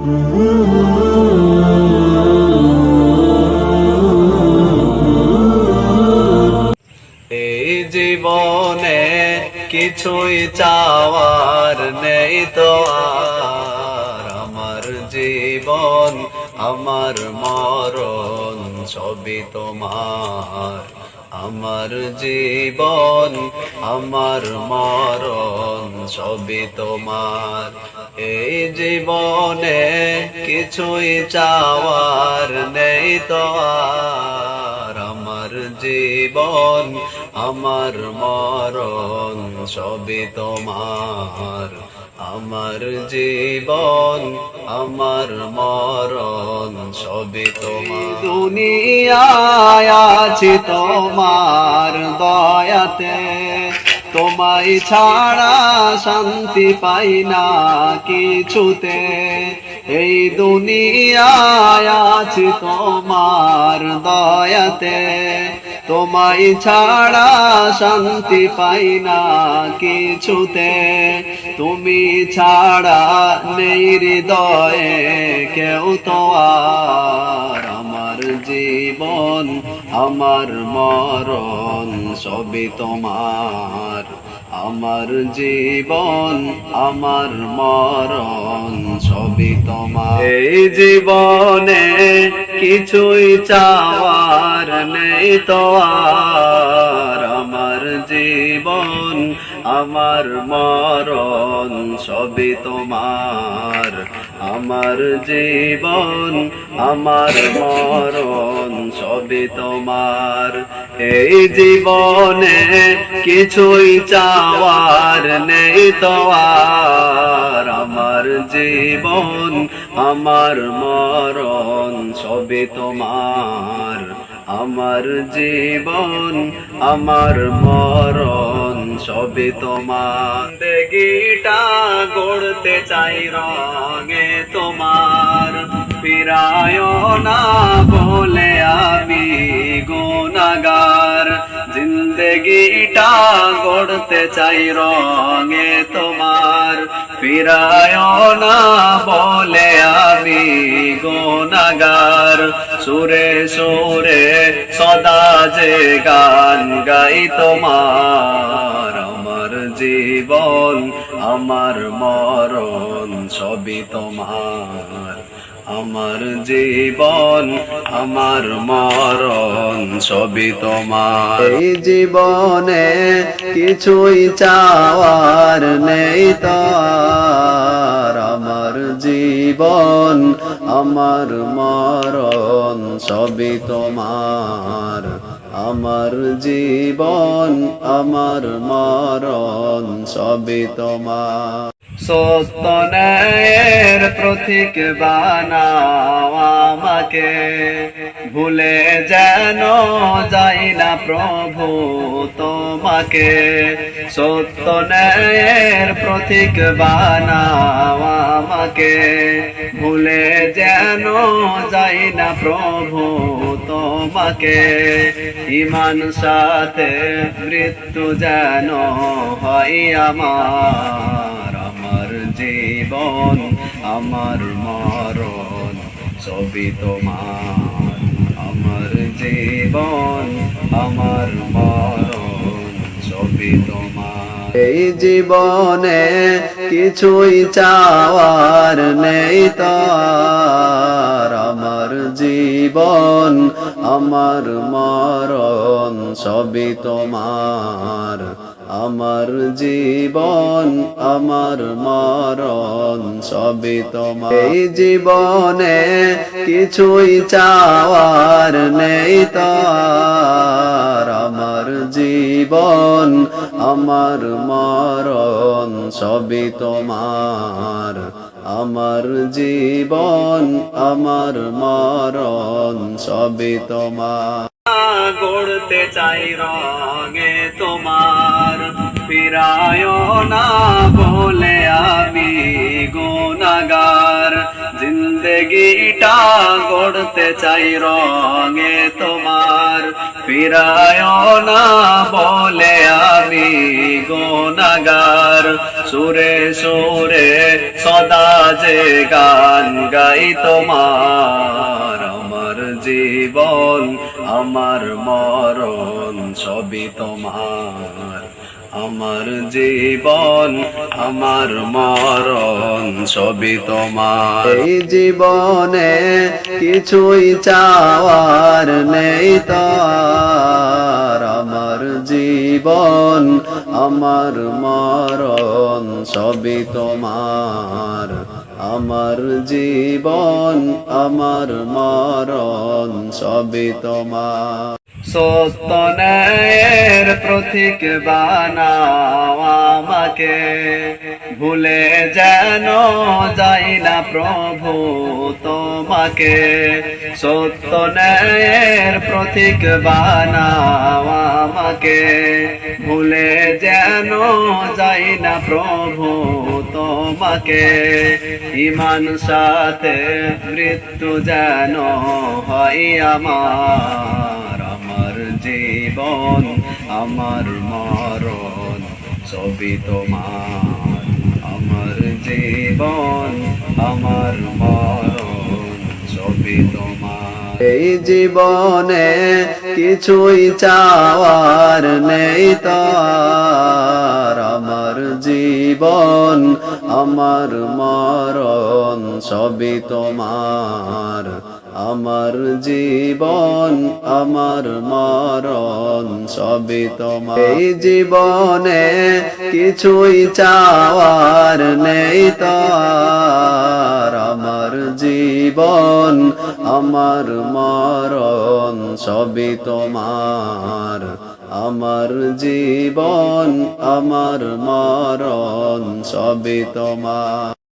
এই জীবনে কিছুই চাওয়ার নেই তো আর, আমার জীবন আমার মরণ সবই তোমার। আমার জীবন আমার মরণ সবই তোমার। এই জীবনে কিছুই চাওয়ার নেই তো আর, আমার জীবন আমার মরণ সবই তোমার। আমার জীবন আমার মরণ সবই তোমার। দুনিয়ায় আছি তোমার দয়াতে, তোমায় ছাড়া শান্তি পাই না কিছুতে। এই দুনিয়ায় আছি তোমার দয়াতে, তোমায় ছাড়া শান্তি পাই না কিছুতে। তুমি ছাড়া নেই হৃদয়ে কেউ তো আর, আমার জীবন আমার মরণ সবই তোমার। আমার জীবন আমার মরণ সবই তোমার। এই জীবনে কিছুই চাওয়ার নেই তো আর, আমার জীবন আমার মরণ সবই তোমার। আমার জীবন আমার মরণ সবই তোমার। এই জীবনে কিছুই চাওয়ার নেই তো আর, আমার জীবন আমার মরণ সবই তোমার। আমার জীবন আমার মরণ সবই তোমার। জিন্দেগিটা গড়তে চাই রঙে তোমার, ফিরায় না বলে আমি গুনাহগার। জিন্দেগিটা গড়তে চাই রঙে তোমার, ফিরায় না বলে আমি গুনাহগার। সুরে সুরে সদা যে গান গাই তোমার। আমার জীবন আমার মরণ সবই তোমার। আমার জীবন আমার মরণ সবই তোমার। এই জীবনে কিছুই চাওয়ার নেই তো আর, আমার জীবন আমার মরণ সবই তোমার। আমার জীবন আমার মরণ সবই তোমার। সত্য ন্যায়ের প্রতীক বানাও আমাকে, ভুলে যেন যাই না প্রভু তোমাকে। সত্য ন্যায়ের প্রতীক বানাও আমাকে, ভুলে যেন যাই না প্রভু তোমাকে। ঈমান সাথে মৃত্যু যেন হয় আমার। আমার জীবন আমার মরণ সবই তোমার। আমার জীবন আমার মরণ সবই তোমার। এই জীবনে কিছুই চাওয়ার নেই তো আর, আমার জীবন আমার মরণ সবই তোমার। আমার জীবন আমার মরণ সবই তোমার। এই জীবনে কিছুই চাওয়ার নেই তো আর, আমার জীবন আমার মরণ সবই তোমার। আমার জীবন আমার মরণ সবই তোমার। গড়তে চাই রঙে তোমার, ফিরায় না বলে আমি গুনাহগার। জিন্দেগি জিন্দেগিটা গড়তে চাই রঙে তোমার, ফিরায় না বলে আমি গুনাহগার। সুরে সুরে সদা যে গান গাই তোমার, আমার জীবন আমার মরণ সবই তোমার। আমার জীবন আমার মরণ সবই তোমার। এই জীবনে কিছুই চাওয়ার নেই তো আর, আমার জীবন আমার মরণ সবই তোমার। আমার জীবন আমার মরণ সবই তোমার। সত্য ন্যায়ের প্রতীক বানাও আমাকে, ভুলে যেন যাই না প্রভু তোমাকে। সত্য ন্যায়ের প্রতীক বানাও আমাকে, ভুলে যেন যাই না প্রভু তোমাকে। ঈমান সাথে মৃত্যু যেন হয় আমার, আমার জীবন আমার মরণ সবই তোমার। আমার জীবন আমার মরণ সবই তোমার। এই জীবনে কিছুই চাওয়ার নেই তো আর, আমার জীবন আমার মরণ সবই তোমার। আমার জীবন আমার মরণ সবই তোমার। এই জীবনে কিছুই চাওয়ার নেই তো আর, আমার জীবন আমার মরণ সবই তোমার। আমার জীবন আমার মরণ সবই তোমার।